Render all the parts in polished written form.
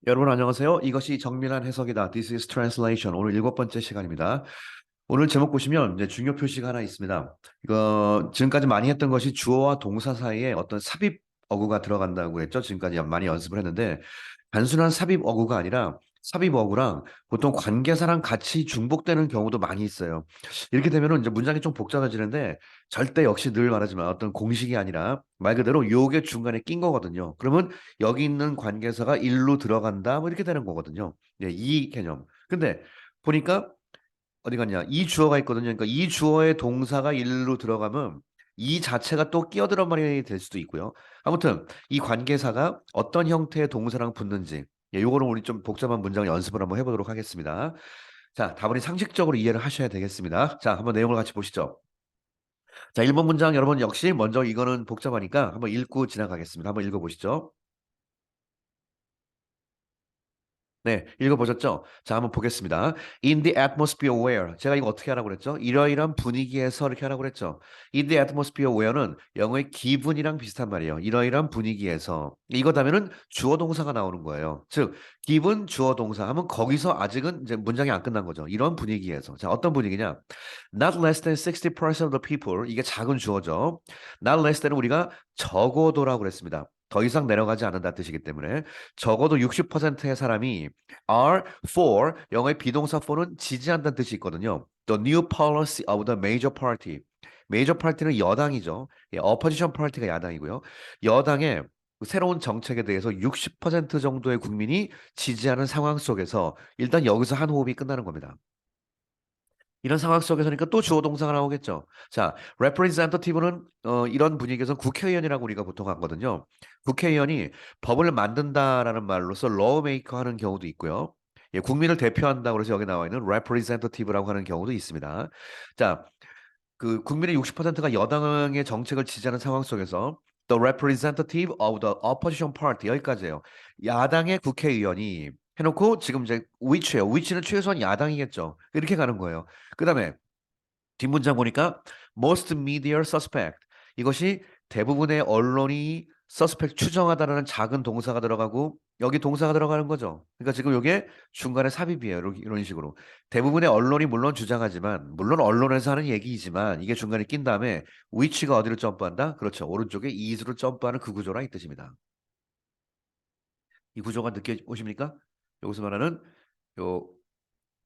여러분 안녕하세요. 이것이 정밀한 해석이다. This is translation. 오늘 일곱 번째 시간입니다. 오늘 제목 보시면 이제 중요 표시가 하나 있습니다. 이거 지금까지 많이 했던 것이 주어와 동사 사이에 어떤 삽입 어구가 들어간다고 했죠. 지금까지 많이 연습을 했는데 단순한 삽입 어구가 아니라 삽입 어구랑 보통 관계사랑 같이 중복되는 경우도 많이 있어요. 이렇게 되면은 이제 문장이 좀 복잡해지는데 절대 역시 늘 말하지만 어떤 공식이 아니라 말 그대로 요게 중간에 낀 거거든요. 그러면 여기 있는 관계사가 일로 들어간다 뭐 이렇게 되는 거거든요. 예, 이 개념. 근데 보니까 어디 갔냐? 이 주어가 있거든요. 그러니까 이 주어의 동사가 일로 들어가면 이 자체가 또 끼어들어 말이 될 수도 있고요. 아무튼 이 관계사가 어떤 형태의 동사랑 붙는지 요거는 우리 좀 복잡한 문장을 연습을 한번 해보도록 하겠습니다. 자, 다분히 상식적으로 이해를 하셔야 되겠습니다. 자, 한번 내용을 같이 보시죠. 자, 1번 문장 여러분 역시 먼저 이거는 복잡하니까 한번 읽고 지나가겠습니다. 한번 읽어보시죠. 네, 읽어보셨죠? 자, 한번 보겠습니다. In the atmosphere where. 제가 이거 어떻게 하라고 그랬죠? 이러이러한 분위기에서 이렇게 하라고 그랬죠. In the atmosphere where는 영어의 기분이랑 비슷한 말이에요. 이러이러한 분위기에서. 이거 다음에는 주어 동사가 나오는 거예요. 즉, 기분 주어 동사 하면 거기서 아직은 이제 문장이 안 끝난 거죠. 이런 분위기에서. 자, 어떤 분위기냐? Not less than 60% of the people. 이게 작은 주어죠. Not less than은 우리가 적어도라고 그랬습니다. 더 이상 내려가지 않는다 뜻이기 때문에 적어도 60%의 사람이 are for 영어의 비동사 for는 지지한다는 뜻이 있거든요. The new policy of the major party. major party는 여당이죠. 예, opposition party가 야당이고요. 여당의 그 새로운 정책에 대해서 60% 정도의 국민이 지지하는 상황 속에서 일단 여기서 한 호흡이 끝나는 겁니다. 이런 상황 속에서니까 또 주어 동사가 나오겠죠. 자, representative는 이런 분위기에서 국회의원이라고 우리가 보통 하거든요. 국회의원이 법을 만든다라는 말로서 lawmaker 하는 경우도 있고요. 예, 국민을 대표한다고 해서 여기 나와 있는 representative라고 하는 경우도 있습니다. 자, 그 국민의 60%가 여당의 정책을 지지하는 상황 속에서 the representative of the opposition party 여기까지예요. 야당의 국회의원이 해놓고 지금 이제 which예요. which는 최소한 야당이겠죠. 이렇게 가는 거예요. 그다음에 뒷문장 보니까 most media suspect 이것이 대부분의 언론이 suspect 추정하다라는 작은 동사가 들어가고 여기 동사가 들어가는 거죠. 그러니까 지금 이게 중간에 삽입이에요. 이런 식으로 대부분의 언론이 물론 주장하지만 물론 언론에서 하는 얘기이지만 이게 중간에 낀 다음에 which가 어디로 점프한다? 그렇죠. 오른쪽에 is로 점프하는 그 구조라 이 뜻입니다. 이 구조가 느껴오십니까? 여기서 말하는 요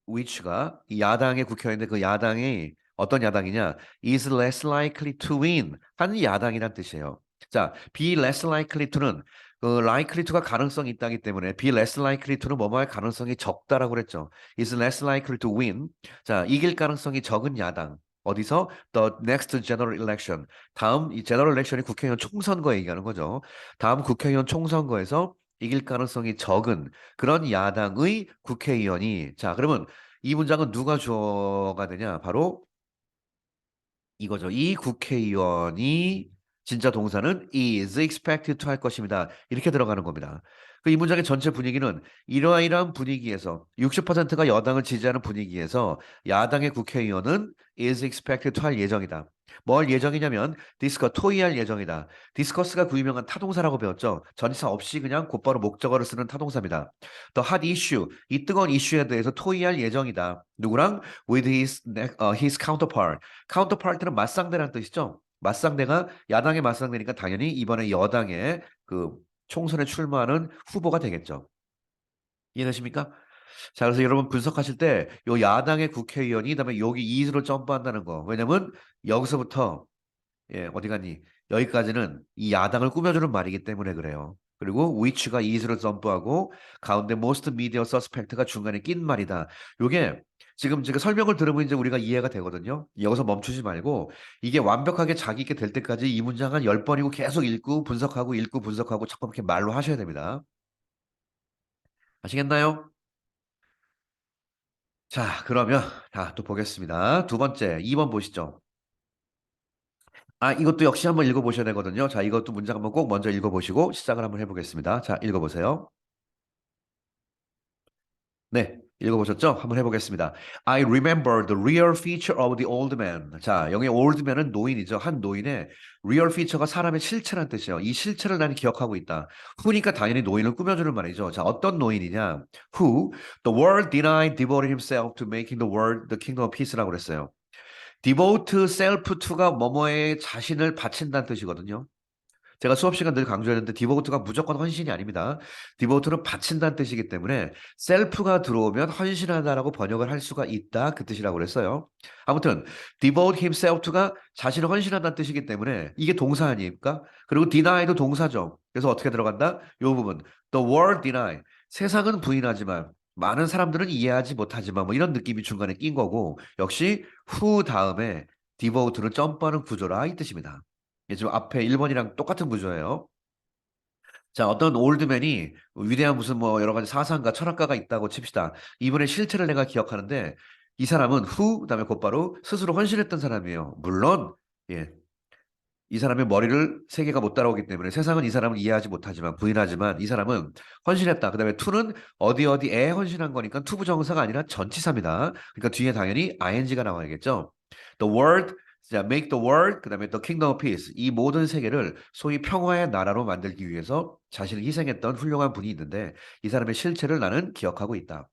which가 이 야당의 국회의원인데 그 야당이 어떤 야당이냐? is less likely to win 하는 야당이란 뜻이에요. 자, be less likely to는 그 likely to가 가능성이 있다기 때문에 be less likely to는 뭐뭐 할 가능성이 적다라고 그랬죠. is less likely to win. 자, 이길 가능성이 적은 야당. 어디서? The next general election. 다음 이 general election이 국회의원 총선거 얘기하는 거죠. 다음 국회의원 총선거에서 이길 가능성이 적은 그런 야당의 국회의원이 자 그러면 이 문장은 누가 주어가 되냐? 바로 이거죠. 이 국회의원이 진짜 동사는 is expected to 할 것입니다. 이렇게 들어가는 겁니다. 그 이 문장의 전체 분위기는 이러이러한 분위기에서 60%가 여당을 지지하는 분위기에서 야당의 국회의원은 is expected to 할 예정이다. 뭘 예정이냐면 디스커 토의할 예정이다. 디스커스가 그 유명한 타동사라고 배웠죠. 전치사 없이 그냥 곧바로 목적어를 쓰는 타동사입니다. The hot issue 이 뜨거운 이슈에 대해서 토의할 예정이다. 누구랑? With his counterpart. 카운터파트는 맞상대라는 뜻이죠. 맞상대가 야당의 맞상대니까 당연히 이번에 여당의 그 총선에 출마하는 후보가 되겠죠. 이해되십니까? 자, 그래서 여러분 분석하실 때 요 야당의 국회의원이 그다음에 여기 이으로 점프한다는 거. 왜냐면 여기서부터 예, 어디 갔니? 여기까지는 이 야당을 꾸며주는 말이기 때문에 그래요. 그리고 which가 이스로 점프하고 가운데 most media suspect가 중간에 낀 말이다. 요게 지금 제가 설명을 들으면 이제 우리가 이해가 되거든요. 여기서 멈추지 말고 이게 완벽하게 자기 있게 될 때까지 이 문장 한 10번이고 계속 읽고 분석하고 자꾸 이렇게 말로 하셔야 됩니다. 아시겠나요? 자, 그러면 또 보겠습니다. 두 번째, 2번 보시죠. 아, 이것도 역시 한번 읽어보셔야 되거든요. 자, 이것도 문장 한번 꼭 먼저 읽어보시고 시작을 한번 해보겠습니다. 자, 읽어보세요. 네. 읽어보셨죠? 한번 해보겠습니다. I remember the real feature of the old man. 자, 여기 old man은 노인이죠. 한 노인의 real feature가 사람의 실체란 뜻이에요. 이 실체를 나는 기억하고 있다. who니까 당연히 노인을 꾸며주는 말이죠. 자, 어떤 노인이냐? who the world denied devoted himself to making the world the kingdom of peace라고 그랬어요. devote self to가 뭐뭐에 자신을 바친다는 뜻이거든요. 제가 수업 시간 늘 강조했는데 디보트가 무조건 헌신이 아닙니다. 디보트는 바친다는 뜻이기 때문에 셀프가 들어오면 헌신하다라고 번역을 할 수가 있다 그 뜻이라고 그랬어요. 아무튼 devote himself to가 자신을 헌신한다는 뜻이기 때문에 이게 동사 아닙니까? 그리고 deny도 동사죠. 그래서 어떻게 들어간다? 이 부분 the world deny 세상은 부인하지만 많은 사람들은 이해하지 못하지만 뭐 이런 느낌이 중간에 낀 거고 역시 who 다음에 devote는 점프하는 구조라 이 뜻입니다. 예, 지금 앞에 1번이랑 똑같은 구조예요. 자, 어떤 올드맨이 위대한 무슨 뭐 여러 가지 사상가, 철학가가 있다고 칩시다. 이분의 실체를 내가 기억하는데 이 사람은 그다음에 곧바로 스스로 헌신했던 사람이에요. 물론 예, 이 사람의 머리를 세계가 못 따라오기 때문에 세상은 이 사람을 이해하지 못하지만 부인하지만 이 사람은 헌신했다. 그다음에 투는 어디 어디에 헌신한 거니까 투부정사가 아니라 전치사입니다. 그러니까 뒤에 당연히 ing가 나와야겠죠. The world, 자, make the world, 그다음에 the kingdom of peace. 이 모든 세계를 소위 평화의 나라로 만들기 위해서 자신을 희생했던 훌륭한 분이 있는데 이 사람의 실체를 나는 기억하고 있다.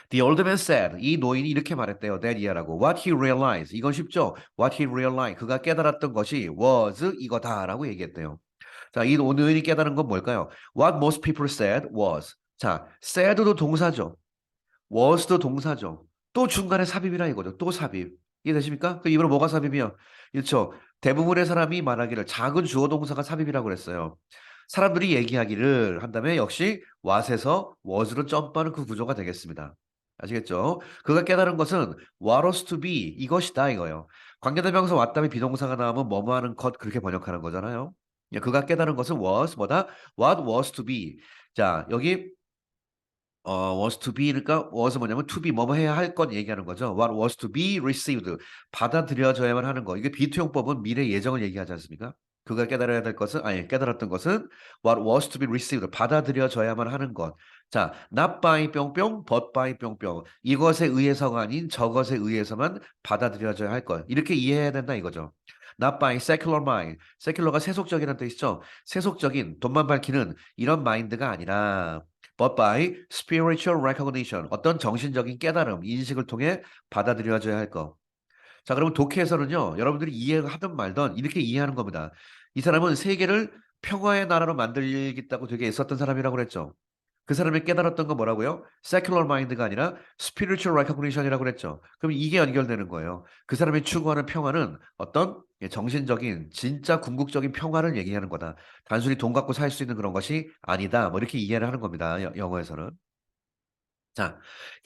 The old man said, 이 노인이 이렇게 말했대요. that year라고. What he realized. 이건 쉽죠? What he realized. 그가 깨달았던 것이 was 이거다라고 얘기했대요. 자, 이 노인이 깨달은 건 뭘까요? What most people said was. 자, said도 동사죠. was도 동사죠. 또 중간에 삽입이라 이거죠. 또 삽입. 이해되십니까? 그 이번에 뭐가 삽입이야? 그렇죠. 대부분의 사람이 말하기를 작은 주어 동사가 삽입이라고 그랬어요. 사람들이 얘기하기를 한 다음에 역시 what에서 was로 점프하는 그 구조가 되겠습니다. 아시겠죠? 그가 깨달은 것은 what was to be 이것이다 이거예요. 관계대명사 왔 다음에 비동사가 나오면 뭐뭐 하는 것 그렇게 번역하는 거잖아요. 예, 그가 깨달은 것은 was 뭐다? what was to be. 자, 여기 was to be니까 was 뭐냐면 to be 뭐뭐 해야 할 것 얘기하는 거죠. What was to be received 받아들여져야만 하는 거. 이게 비투용법은 미래 예정을 얘기하지 않습니까? 그가 깨달아야 될 것은 아니 깨달았던 것은 what was to be received 받아들여져야만 하는 것. 자, not by 뿅뿅, but by 뿅뿅. 이것에 의해서가 아닌 저것에 의해서만 받아들여져야 할 것. 이렇게 이해해야 된다 이거죠. Not by secular mind. secular가 세속적이라는 뜻이죠. 세속적인 돈만 밝히는 이런 마인드가 아니라 but by spiritual recognition. 어떤 정신적인 깨달음, 인식을 통해 받아들여져야 할 것. 자, 그러면 독해에서는요, 여러분들이 이해하든 말든 이렇게 이해하는 겁니다. 이 사람은 세계를 평화의 나라로 만들겠다고 되게 애썼던 사람이라고 그랬죠. 그 사람이 깨달았던 건 뭐라고요? secular mind가 아니라 spiritual recognition이라고 그랬죠. 그럼 이게 연결되는 거예요. 그 사람이 추구하는 평화는 어떤 정신적인 진짜 궁극적인 평화를 얘기하는 거다. 단순히 돈 갖고 살 수 있는 그런 것이 아니다. 뭐 이렇게 이해를 하는 겁니다. 영어에서는. 자,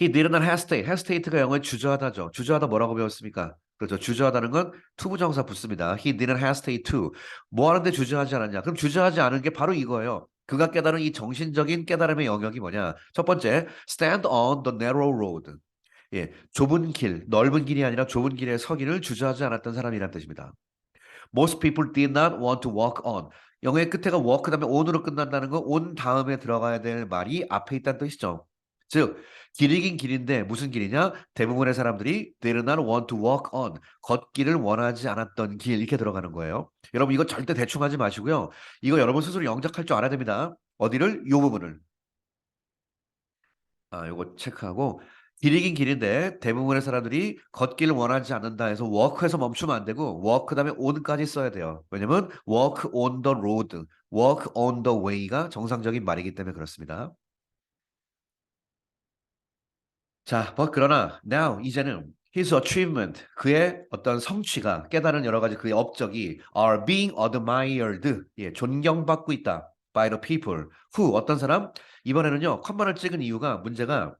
he did not hesitate. hesitate가 영어의 주저하다죠. 주저하다 뭐라고 배웠습니까? 그렇죠. 주저하다는 건 투부정사 붙습니다. He didn't hesitate to. 뭐 하는데 주저하지 않았냐? 그럼 주저하지 않은 게 바로 이거예요. 그가 깨달은 이 정신적인 깨달음의 영역이 뭐냐? 첫 번째, stand on the narrow road. 예, 좁은 길, 넓은 길이 아니라 좁은 길에 서기를 주저하지 않았던 사람이란 뜻입니다. Most people did not want to walk on. 영어의 끝에가 walk 그다음에 on으로 끝난다는 건 on 다음에 들어가야 될 말이 앞에 있다는 뜻이죠. 즉 길이긴 길인데 무슨 길이냐? 대부분의 사람들이 did not want to walk on. 걷기를 원하지 않았던 길 이렇게 들어가는 거예요. 여러분 이거 절대 대충 하지 마시고요. 이거 여러분 스스로 영작할 줄 알아야 됩니다. 어디를? 요 부분을. 아, 요거 체크하고 길이긴 길인데 대부분의 사람들이 걷기를 원하지 않는다 해서 walk에서 멈추면 안 되고 walk 그다음에 on까지 써야 돼요. 왜냐면 walk on the road, walk on the way가 정상적인 말이기 때문에 그렇습니다. 자, 그러나 now 이제는 his achievement 그의 어떤 성취가 깨달은 여러 가지 그의 업적이 are being admired 예, 존경받고 있다 by the people who 어떤 사람 이번에는요 컴마를 찍은 이유가 문제가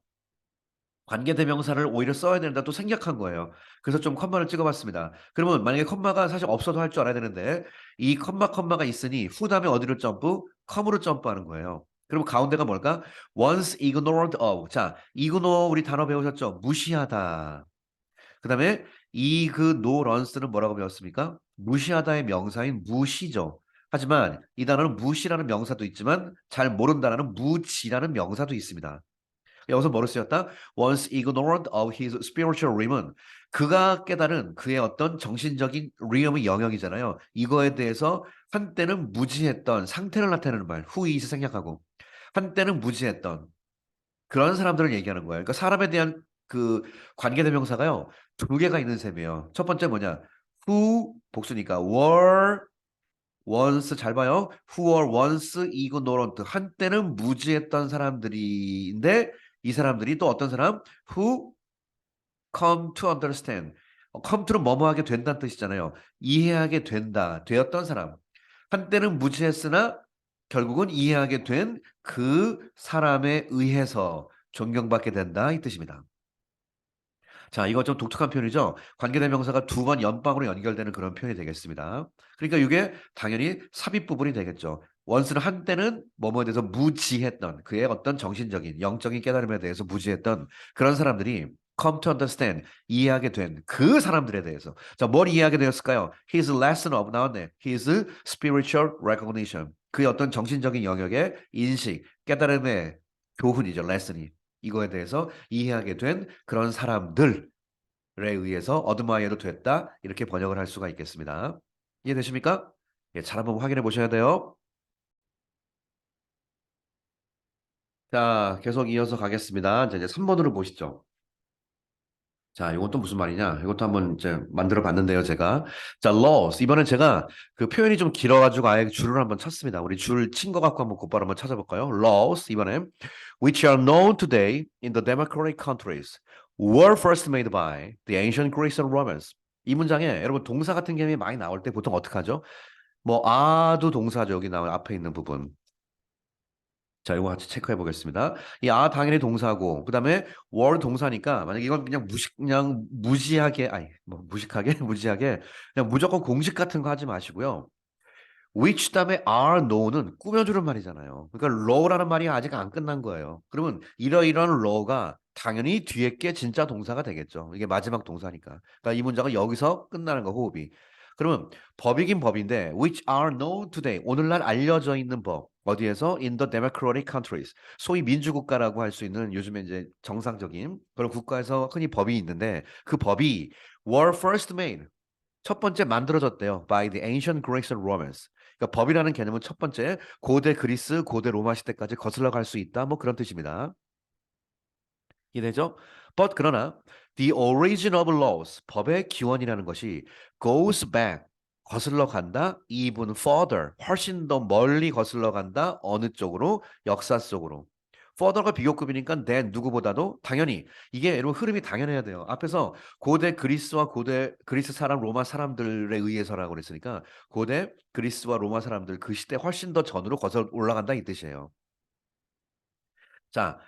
관계대명사를 오히려 써야 된다 또 생략한 거예요. 그래서 좀 컴마를 찍어봤습니다. 그러면 만약에 컴마가 사실 없어도 할 줄 알아야 되는데 이 컴마가 있으니 후 다음에 어디로 점프? 컴으로 점프하는 거예요. 그럼 가운데가 뭘까? once ignored of. 자, ignore 우리 단어 배우셨죠? 무시하다. 그 다음에 이 그 norance는 뭐라고 배웠습니까? 무시하다의 명사인 무시죠. 하지만 이 단어는 무시라는 명사도 있지만 잘 모른다라는 무지라는 명사도 있습니다. 여기서 뭐를 쓰였다? Once ignorant of his spiritual realm. 그가 깨달은 그의 어떤 정신적인 realm의 영역이잖아요. 이거에 대해서 한때는 무지했던 상태를 나타내는 말, who is 생략하고 한때는 무지했던 그런 사람들을 얘기하는 거예요. 그러니까 사람에 대한 그 관계대명사가요. 두 개가 있는 셈이에요. 첫 번째 뭐냐? who 복수니까 were once 잘 봐요. who were once ignorant 한때는 무지했던 사람들인데 이 사람들이 또 어떤 사람? who come to understand. come to는 뭐뭐하게 된다는 뜻이잖아요. 이해하게 된다. 되었던 사람. 한때는 무지했으나 결국은 이해하게 된 그 사람에 의해서 존경받게 된다 이 뜻입니다. 자, 이거 좀 독특한 표현이죠. 관계대명사가 두 번 연방으로 연결되는 그런 표현이 되겠습니다. 그러니까 이게 당연히 삽입 부분이 되겠죠. 원스는 한때는 뭐뭐에 대해서 무지했던 그의 어떤 정신적인 영적인 깨달음에 대해서 무지했던 그런 사람들이 come to understand 이해하게 된 그 사람들에 대해서 자, 뭘 이해하게 되었을까요? His lesson of 나왔네. His spiritual recognition 그의 어떤 정신적인 영역의 인식, 깨달음의 교훈이죠. 레슨이 이거에 대해서 이해하게 된 그런 사람들에 의해서 어드마이어도 됐다. 이렇게 번역을 할 수가 있겠습니다. 이해되십니까? 예, 잘 한번 확인해 보셔야 돼요. 자, 계속 이어서 가겠습니다. 자, 이제 3번으로 보시죠. 자, 이건 또 무슨 말이냐? 이것도 한번 이제 만들어 봤는데요, 제가. 자, laws. 이번엔 제가 그 표현이 좀 길어가지고 아예 줄을 한번 쳤습니다. 우리 줄 친 거 갖고 한번 곧바로 한번 찾아볼까요? laws. 이번엔 which are known today in the democratic countries were first made by the ancient Greeks and Romans. 이 문장에 여러분 동사 같은 개념이 많이 나올 때 보통 어떻게 하죠? 뭐 아도 동사죠. 여기 나와 앞에 있는 부분. 자, 이거 같이 체크해 보겠습니다. 이 아 당연히 동사고, 그다음에 월 동사니까 만약 이건 그냥 그냥 무지하게, 아니 뭐 무식하게, 무지하게 그냥 무조건 공식 같은 거 하지 마시고요. which 다음에 are know는 꾸며주는 말이잖아요. 그러니까 law라는 말이 아직 안 끝난 거예요. 그러면 이러이러한 law가 당연히 뒤에 게 진짜 동사가 되겠죠. 이게 마지막 동사니까. 그러니까 이 문장은 여기서 끝나는 거 호흡이. 그러면 법이긴 법인데 which are known today 오늘날 알려져 있는 법 어디에서 in the democratic countries 소위 민주국가라고 할 수 있는 요즘에 이제 정상적인 그런 국가에서 흔히 법이 있는데 그 법이 were first made 첫 번째 만들어졌대요. by the ancient Greeks and Romans. 그러니까 법이라는 개념은 첫 번째 고대 그리스, 고대 로마 시대까지 거슬러 갈 수 있다. 뭐 그런 뜻입니다. 이해되죠? But 그러나 the origin of laws 법의 기원이라는 것이 goes back 거슬러 간다. even further 훨씬 더 멀리 거슬러 간다. 어느 쪽으로? 역사 속으로. further가 비교급이니까 than 누구보다도 당연히 이게 여러분 흐름이 당연해야 돼요. 앞에서 고대 그리스와 고대 그리스 사람 로마 사람들에 의해서라고 그랬으니까 고대 그리스와 로마 사람들 그 시대 훨씬 더 전으로 거슬러 올라간다 이 뜻이에요. 자,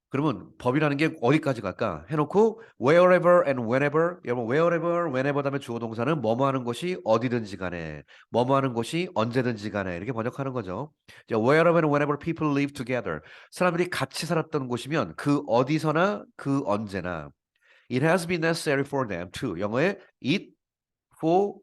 그러면 법이라는 게 어디까지 갈까? 해놓고 wherever and whenever 여러분 wherever, whenever 다음에 주어 동사는 뭐뭐 하는 곳이 어디든지 간에 뭐뭐 하는 곳이 언제든지 간에 이렇게 번역하는 거죠. 자, wherever and whenever people live together 사람들이 같이 살았던 곳이면 그 어디서나 그 언제나 it has been necessary for them to 영어에 it for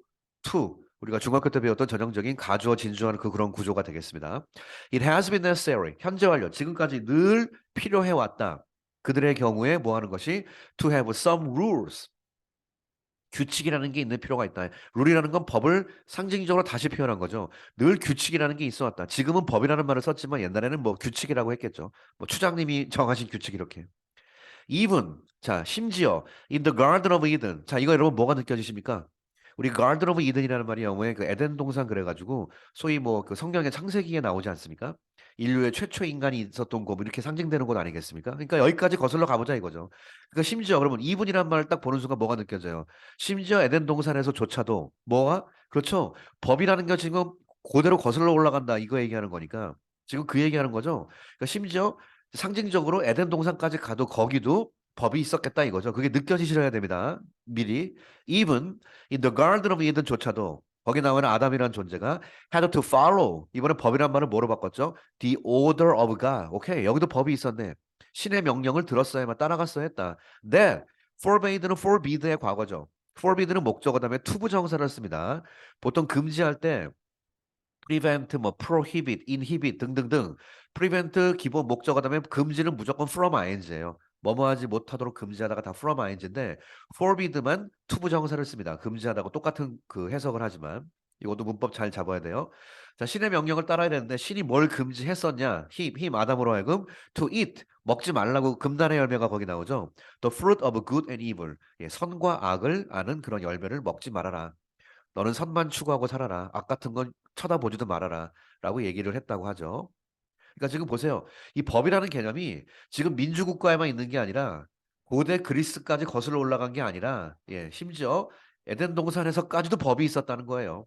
to 우리가 중학교 때 배웠던 전형적인 가주어 진주어는 그런 구조가 되겠습니다. It has been necessary. 현재 완료. 지금까지 늘 필요해 왔다. 그들의 경우에 뭐 하는 것이 to have some rules. 규칙이라는 게 있는 필요가 있다. 룰이라는 건 법을 상징적으로 다시 표현한 거죠. 늘 규칙이라는 게 있어 왔다. 지금은 법이라는 말을 썼지만 옛날에는 뭐 규칙이라고 했겠죠. 뭐 추장님이 정하신 규칙 이렇게. even 자 심지어 in the garden of Eden 자 이거 여러분 뭐가 느껴지십니까? 우리 garden of Eden이라는 말이 영어에 그 에덴 동산 그래가지고 소위 뭐 그 성경의 창세기에 나오지 않습니까? 인류의 최초 인간이 있었던 곳 뭐 이렇게 상징되는 곳 아니겠습니까? 그러니까 여기까지 거슬러 가보자 이거죠. 그러니까 심지어 그러면 even이라는 말을 딱 보는 순간 뭐가 느껴져요? 심지어 에덴 동산에서조차도 뭐가 그렇죠? 법이라는 게 지금 그대로 거슬러 올라간다 이거 얘기하는 거니까 지금 그 얘기하는 거죠. 그러니까 심지어 상징적으로 에덴 동산까지 가도 거기도 법이 있었겠다 이거죠. 그게 느껴지셔야 됩니다. 미리. Even in the Garden of Eden조차도 거기 나오는 아담이라는 존재가 had to follow. 이번에 법이란 말을 뭐로 바꿨죠? The order of God. 오케이. 여기도 법이 있었네. 신의 명령을 들었어야만 따라갔어야 했다. That forbade는 forbid의 과거죠. forbid는 목적어 다음에 투부정사를 씁니다. 보통 금지할 때 prevent, 뭐 prohibit, inhibit 등등등. prevent 기본 목적어 다음에 금지는 무조건 from ing예요. 뭐뭐 하지 못하도록 금지하다가 다 from ing인데 forbid만 투부정사를 씁니다. 금지하다고 똑같은 그 해석을 하지만 이것도 문법 잘 잡아야 돼요. 자, 신의 명령을 따라야 되는데 신이 뭘 금지했었냐? him 아담으로 하여금 to eat 먹지 말라고 금단의 열매가 거기 나오죠. The fruit of good and evil. 예, 선과 악을 아는 그런 열매를 먹지 말아라. 너는 선만 추구하고 살아라. 악 같은 건 쳐다보지도 말아라. 라고 얘기를 했다고 하죠. 그러니까 지금 보세요. 이 법이라는 개념이 지금 민주국가에만 있는 게 아니라 고대 그리스까지 거슬러 올라간 게 아니라 예, 심지어 에덴 동산에서까지도 법이 있었다는 거예요.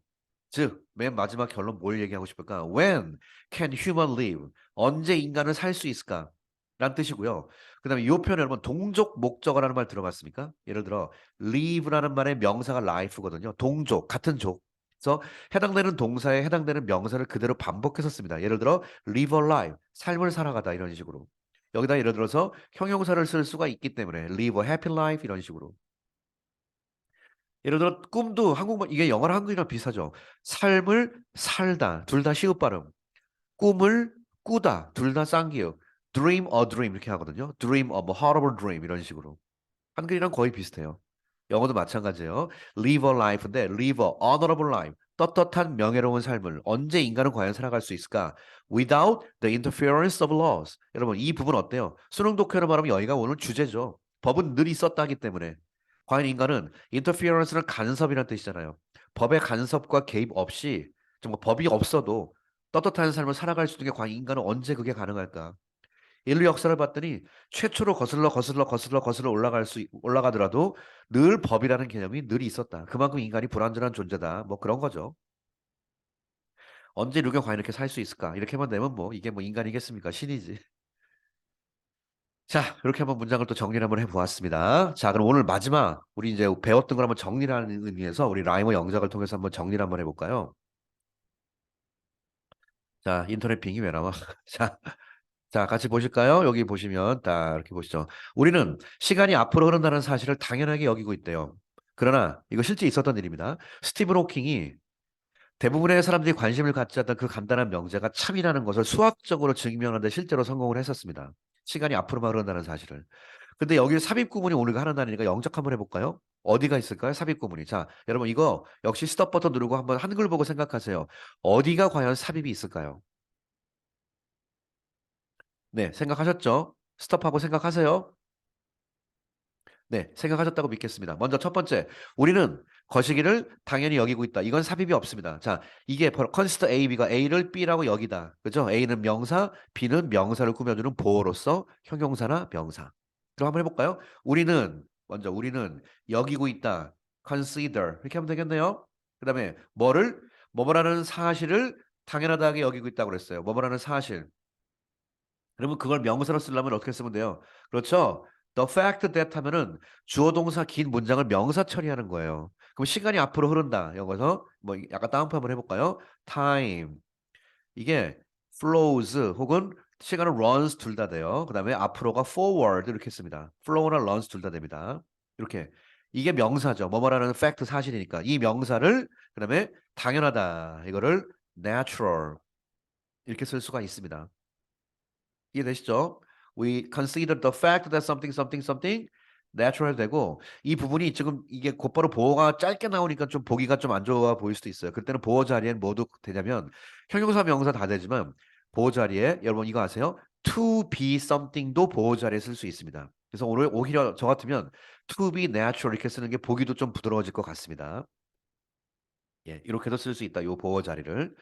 즉, 맨 마지막 결론 뭘 얘기하고 싶을까? When can human live? 언제 인간은 살 수 있을까? 라는 뜻이고요. 그 다음에 이 표현 여러분 동족 목적어라는 말 들어봤습니까? 예를 들어 live라는 말의 명사가 life거든요. 동족, 같은 족. 그래서 해당되는 동사에 해당되는 명사를 그대로 반복해서 씁니다. 예를 들어 live a life, 삶을 살아가다 이런 식으로. 여기다 예를 들어서 형용사를 쓸 수가 있기 때문에 live a happy life 이런 식으로. 예를 들어 꿈도 한국말 이게 영어랑 한국이랑 비슷하죠. 삶을 살다 둘 다 시읒 발음. 꿈을 꾸다 둘 다 쌍기역. dream a dream 이렇게 하거든요. dream of a horrible dream 이런 식으로. 한글이랑 거의 비슷해요. 영어도 마찬가지예요. live a life인데 live a honorable life. 떳떳한 명예로운 삶을 언제 인간은 과연 살아갈 수 있을까? Without the interference of laws. 여러분 이 부분 어때요? 수능 독해로 말하면 여기가 오늘 주제죠. 법은 늘 있었다기 때문에. 과연 인간은 interference는 간섭이라는 뜻이잖아요. 법의 간섭과 개입 없이 정말 법이 없어도 떳떳한 삶을 살아갈 수 있는 게 과연 인간은 언제 그게 가능할까? 인류 역사를 봤더니 최초로 거슬러 올라가더라도 늘 법이라는 개념이 늘 있었다. 그만큼 인간이 불완전한 존재다. 뭐 그런 거죠. 언제 인류가 과연 이렇게 살 수 있을까? 이렇게만 되면 뭐 이게 뭐 인간이겠습니까? 신이지. 자, 이렇게 한번 문장을 또 정리를 한번 해보았습니다. 자, 그럼 오늘 마지막 우리 이제 배웠던 걸 한번 정리를 하는 의미에서 우리 라이머 영작을 통해서 한번 정리를 한번 해볼까요? 자, 인터넷 빙이 왜 나와? 자, 자, 같이 보실까요? 여기 보시면 딱 이렇게 보시죠. 우리는 시간이 앞으로 흐른다는 사실을 당연하게 여기고 있대요. 그러나 이거 실제 있었던 일입니다. 스티븐 호킹이 대부분의 사람들이 관심을 갖지 않던 그 간단한 명제가 참이라는 것을 수학적으로 증명하는 데 실제로 성공을 했었습니다. 시간이 앞으로만 흐른다는 사실을. 근데 여기 삽입 구문이 오늘 하나다니까 영작 한번 해볼까요? 어디가 있을까요? 삽입 구문이. 자, 여러분 이거 역시 스톱 버튼 누르고 한번 한글 보고 생각하세요. 어디가 과연 삽입이 있을까요? 네, 생각하셨죠? 스톱하고 생각하세요. 네, 생각하셨다고 믿겠습니다. 먼저 첫 번째, 우리는 거시기를 당연히 여기고 있다. 이건 삽입이 없습니다. 자, 이게 바로 컨시더 A, B가 A를 B라고 여기다. 그죠? A는 명사, B는 명사를 꾸며주는 보어로서 형용사나 명사. 그럼 한번 해볼까요? 우리는 여기고 있다. consider. 이렇게 하면 되겠네요. 그 다음에 뭐뭐라는 사실을 당연하다하게 여기고 있다고 그랬어요. 뭐뭐라는 사실. 그러면 그걸 명사로 쓰려면 어떻게 쓰면 돼요? 그렇죠. The fact that 하면은 주어 동사 긴 문장을 명사 처리하는 거예요. 그럼 시간이 앞으로 흐른다. 여기서 뭐 약간 다운표 한번 해볼까요? Time 이게 flows 혹은 시간은 runs 둘 다 돼요. 그 다음에 앞으로가 forward 이렇게 씁니다. flow나 runs 둘 다 됩니다. 이렇게 이게 명사죠. 뭐뭐라는 fact 사실이니까 이 명사를 그 다음에 당연하다 이거를 natural 이렇게 쓸 수가 있습니다. 이해되시죠? We consider the fact that something natural 되고 이 부분이 지금 이게 곧바로 보어가 짧게 나오니까 좀 보기가 좀 안 좋아 보일 수도 있어요. 그때는 보어 자리엔 뭐도 되냐면 형용사 명사 다 되지만 보어 자리에 여러분 이거 아세요? to be something도 보어 자리에 쓸 수 있습니다. 그래서 오늘 오히려 저 같으면 to be natural 이렇게 쓰는 게 보기도 좀 부드러워질 것 같습니다. 예, 이렇게도 쓸 수 있다. 요 보어 자리를.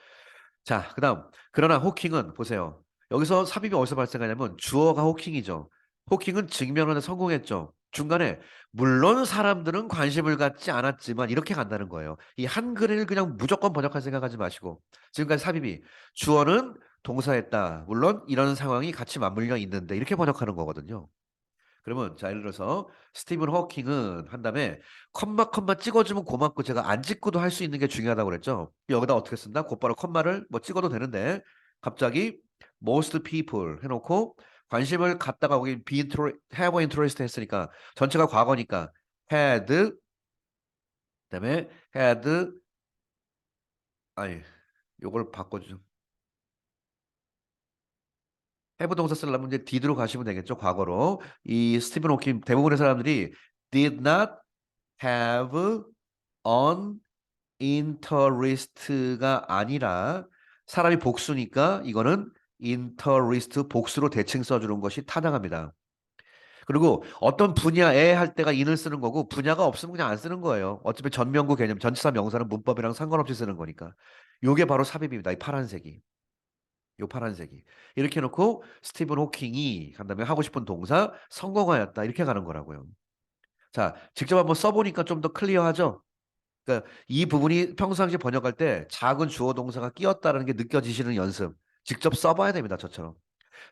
자, 그다음. 그러나 호킹은 보세요. 여기서 삽입이 어디서 발생하냐면 주어가 호킹이죠. 호킹은 증명하는 데 성공했죠. 중간에 물론 사람들은 관심을 갖지 않았지만 이렇게 간다는 거예요. 이 한글을 그냥 무조건 번역할 생각하지 마시고 지금까지 삽입이 주어는 동사했다. 물론 이런 상황이 같이 맞물려 있는데 이렇게 번역하는 거거든요. 그러면 자 예를 들어서 스티븐 호킹은 한 다음에 컴마 찍어주면 고맙고 제가 안 찍고도 할 수 있는 게 중요하다고 그랬죠. 여기다 어떻게 쓴다? 곧바로 컴마를 뭐 찍어도 되는데 갑자기 most people 해놓고 관심을 갖다가 거기 have interest 했으니까 전체가 과거니까 had 그다음에 had 아니 요걸 바꿔주죠. have 동사 쓰려면 이제 did로 가시면 되겠죠. 과거로. 이 스티븐 호킹 대부분의 사람들이 did not have an interest가 아니라 사람이 복수니까 이거는 interest 복수로 대칭 써주는 것이 타당합니다. 그리고 어떤 분야에 할 때가 in을 쓰는 거고 분야가 없으면 그냥 안 쓰는 거예요. 어차피 전명구 개념, 전치사 명사는 문법이랑 상관없이 쓰는 거니까. 요게 바로 삽입입니다. 이 파란색이. 요 파란색이. 이렇게 해놓고 스티븐 호킹이 한다면 하고 싶은 동사 성공하였다. 이렇게 가는 거라고요. 자, 직접 한번 써보니까 좀 더 클리어하죠? 그러니까 이 부분이 평상시 번역할 때 작은 주어 동사가 끼었다는 게 느껴지시는 연습. 직접 써봐야 됩니다. 저처럼.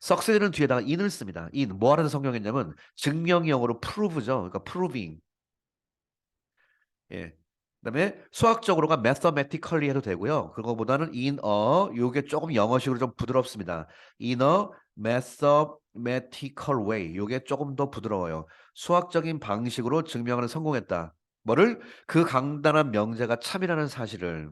succeed는 뒤에다가 in을 씁니다. in. 뭐 하는 성경했냐면 증명형으로 prove죠. 그러니까 proving. 예. 그다음에 수학적으로가 mathematically 해도 되고요. 그거보다는 in a 요게 조금 영어식으로 좀 부드럽습니다. in a mathematical way. 요게 조금 더 부드러워요. 수학적인 방식으로 증명하는 성공했다. 뭐를? 그 강단한 명제가 참이라는 사실을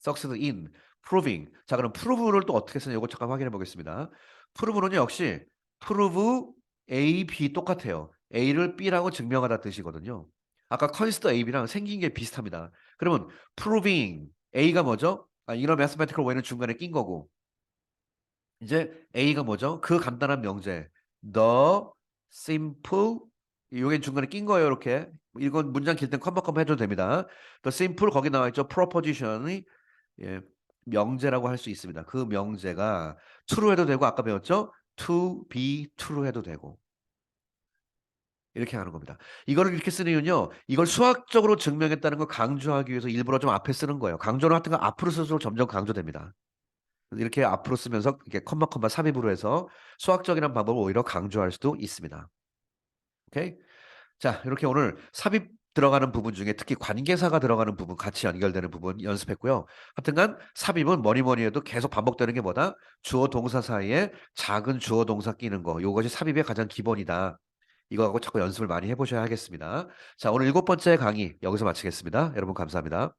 succeed in proving. 자, 그럼 prove를 또 어떻게 쓰냐? 이거 잠깐 확인해 보겠습니다. prove는요, 역시 prove A, B 똑같아요. A를 B라고 증명하다 뜻이거든요. 아까 consider A랑 생긴 게 비슷합니다. 그러면 proving A가 뭐죠? 이런 mathematical way는 중간에 낀 거고 이제 A가 뭐죠? 그 간단한 명제 the simple 요게 중간에 낀 거예요. 이렇게 이건 문장 길 땐 컴마 해도 됩니다. the simple 거기 나와 있죠. proposition이 예, 명제라고 할 수 있습니다. 그 명제가 true 해도 되고 아까 배웠죠? to be true 해도 되고 이렇게 하는 겁니다. 이거를 이렇게 쓰는 이유는요. 이걸 수학적으로 증명했다는 걸 강조하기 위해서 일부러 좀 앞에 쓰는 거예요. 강조는 하여튼 앞으로 쓸수록 점점 강조됩니다. 이렇게 앞으로 쓰면서 이렇게 컴마 삽입으로 해서 수학적인 방법을 오히려 강조할 수도 있습니다. 오케이? 자, 이렇게 오늘 삽입 들어가는 부분 중에 특히 관계사가 들어가는 부분, 같이 연결되는 부분 연습했고요. 하여튼간 삽입은 뭐니 뭐니 해도 계속 반복되는 게 뭐다? 주어 동사 사이에 작은 주어 동사 끼는 거. 이것이 삽입의 가장 기본이다. 이거하고 자꾸 연습을 많이 해보셔야 하겠습니다. 자, 오늘 7번째 강의 여기서 마치겠습니다. 여러분 감사합니다.